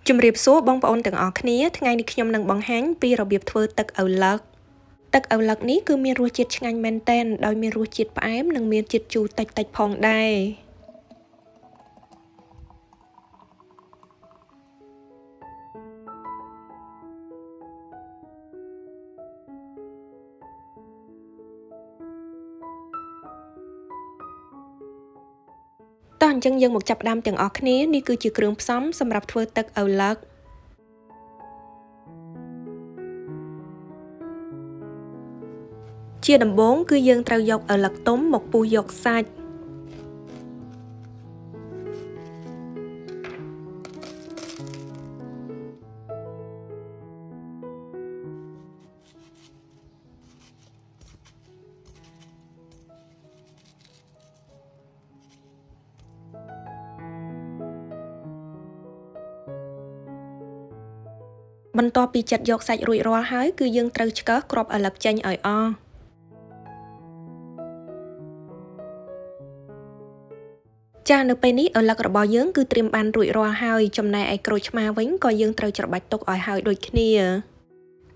ជំរាបសួរបងប្អូនទាំងអស់គ្នាថ្ងៃនេះខ្ញុំនឹងបង្ហាញពីរបៀបធ្វើទឹកឪឡឹកទឹកឪឡឹកនេះគឺមានរសជាតិឆ្ងាញ់មែនទែនដោយមានរសជាតិផ្អែមនិងមានជាតិជូរតិចៗផងដែរតោះអញ្ចឹងយើងមកចាប់ផ្ដើមទាំងអស់គ្នានេះគឺជាគ្រឿងផ្សំសម្រាប់ធ្វើទឹកឪឡឹកជាដំបូងគឺយើងត្រូវយកឪឡឹកទុំមកពុះយកសាច់បន្ទាប់ពីចិតយកសាច់រួចរាល់ហើយគឺយើងត្រូវឆ្កឹះគ្រាប់ឪឡឹកចេញឲ្យអស់ចានៅពេលនេះឪឡឹករបស់យើងគឺត្រៀមបានរួចរាល់ហើយចំណែកឯក្រូចឆ្មាវិញក៏យើងត្រូវច្របាច់ទុកឲ្យហើយដូចគ្នា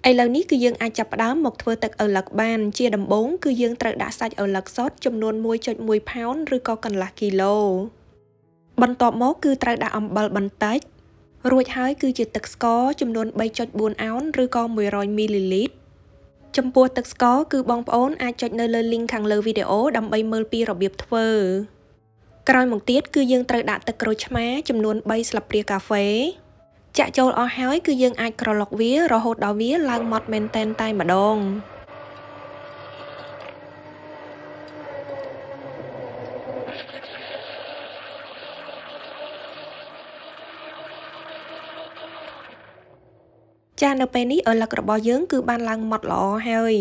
ឥឡូវនេះគឺយើងអាចចាប់ផ្ដើមមកធ្វើទឹកឪឡឹកបានជាដំបូងគឺយើងត្រូវដាក់សាច់ឪឡឹកសុទ្ធចំនួន 1.1 ផោនឬក៏កន្លះគីឡូបន្ទាប់មកគឺត្រូវដាក់អំបិលបន្តិចរួចហើយគឺជាទឹកស្ករចំនួន 3.4 អោនឬក៏100មីលីលីត្រចំពោះទឹកស្ករគឺបងប្អូនអាចចុចនៅលើ link ខាងលើវីដេអូដើម្បីមើលពីរបៀបធ្វើក្រោយមកទៀតគឺយើងត្រូវដាក់ទឹកក្រូចឆ្មាចំនួន 3 ស្លាបព្រាកាហ្វេចាក់ចូលអស់ហើយគឺយើងអាចក្រឡុកវារហូតដល់វាឡើងម៉ដ្ឋមែនតែនតែម្ដងចានៅពេលនេះឪឡឹករបស់យើងគឺបានឡើងម៉ដ្ឋល្អហើយ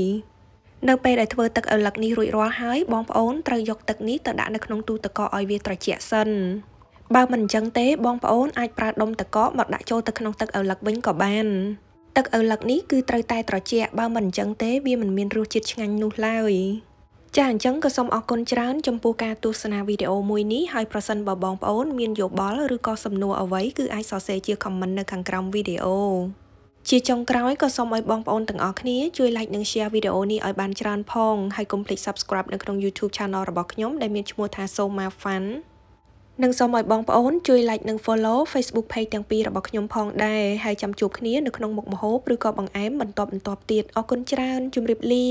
នៅពេលដែលធ្វើទឹកឪឡឹកនេះរួចរាល់ហើយបងប្អូនត្រូវយកទឹកនេះទៅដាក់នៅក្នុងទូទឹកកកឲ្យវាត្រជាក់សិនបើមិនអញ្ចឹងទេបងប្អូនអាចប្រើដុំទឹកកកមកដាក់ចូលទៅក្នុងទឹកឪឡឹកវិញក៏បានទឹកឪឡឹកនេះគឺត្រូវតែត្រជាក់បើមិនអញ្ចឹងទេវាមិនមានរសជាតិឆ្ងាញ់នោះឡើយចាអញ្ចឹងក៏សូមអរគុណច្រើនចំពោះការទស្សនាវីដេអូមួយនេះហើយប្រសិនបើបងប្អូនមានយោបល់ឬក៏សំណួរអ្វីគឺអាចសរសេរជា comment នៅខាងក្រោមវីដេអូជាចុងក្រោយក៏សូមឲ្យបងប្អូនទាំងអស់គ្នាជួយ like និង share វីដេអូនេះឲ្យបានច្រើនផងហើយកុំភ្លេច subscribe នៅក្នុង YouTube Channel របស់ខ្ញុំដែលមានឈ្មោះថា Somar និងសូមឲ្យបងប្អូនជួយ like និង follow Facebook page ទាំងពីររបស់ខ្ញុំផងដែរហើយចាំជួបគ្នានៅក្នុងមុខម្ហូបឬក៏បង្អែមបន្តទៀតអរគុណច្រើនជម្រាបលា